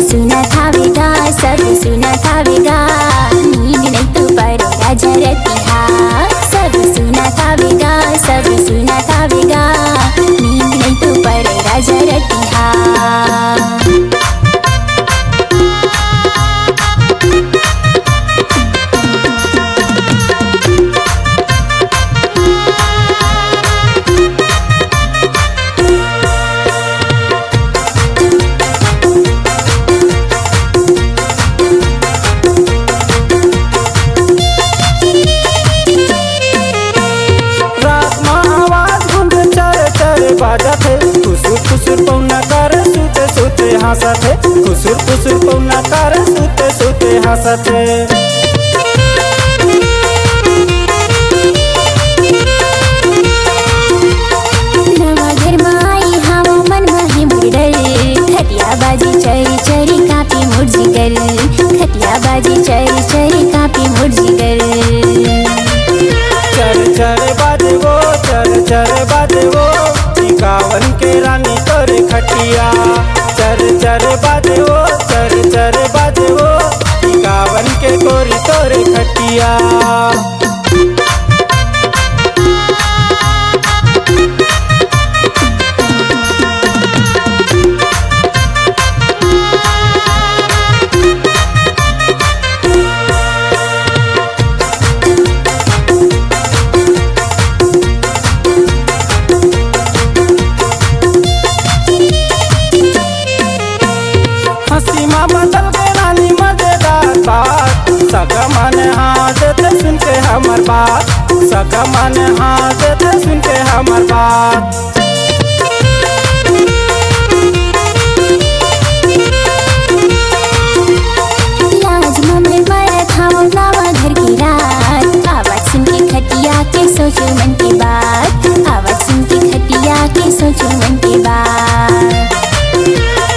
सुना थावेगा, सब सुना थावेगा, नींद नहीं तो पड़ेगा जरतिहा। सब सुना थावेगा, सब सुना थावेगा, नींद नहीं तो पड़ेगा जरतिहा। खुसुर खुसुर पौना कर सुते सुते हंसते, खुसुर खुसुर पौना कर सुते सुते हंसते। नवा घर में आई हवा मन में मुरडल, खटिया बाजी चरी चरी कापी मुरजिगल, खटिया बाजी चरी चरी कापी मुरजिगल। चर चर बाजे वो, चर चर बाजे वो, कावन के रानी तोरे खटिया। चर चर बाजे वो, चर चर बाजे वो, कावन के गोरी तोरे खटिया। बदल के रानी मजेदार बात, सगा मन हाँ देते सुन के हमर बात, सगा मन हाँ देते सुन के हमर बात। लाज में मरत हूँ नवा घर की रात, आवाज सुन के खटिया के सोचो मन की बात, आवाज सुन के खटिया के सोचो मन की बात।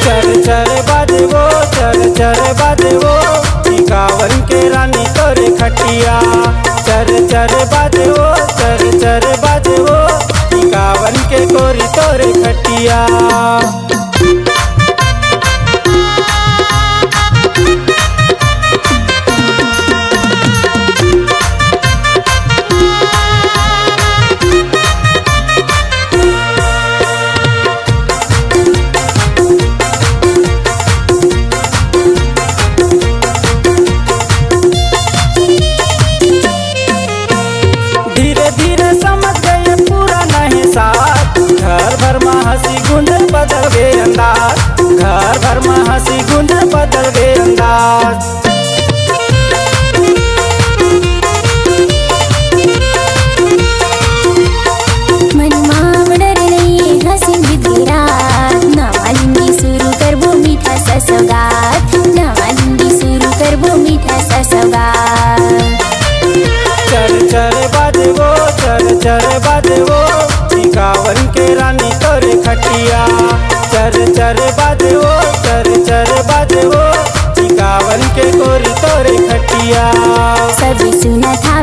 चर चर बाजे वो, चर चर बाजे वो, कावन के रानी तोरे खटिया। चर चर बाजे वो, चर चर बाजे वो, कावन के गोरी तोरे खटिया। घर भर में हंसी गुंड बदल गए अंदाज, घर भर में हंसी गुंड बदल गए अंदाज। मन में डर नहीं हंसी बिधेरा, नवा जिंदगी शुरू कर वो मीठा सा सौगात, नवा जिंदगी शुरू कर वो मीठा सा सौगात। चर चर बाजे वो, चर चर बाजे वो, कावन के रानी तोरे खटिया। चर चर बाजे वो, चर चर बाजे वो, कावन के गोरी तोरे खटिया। सब सुना था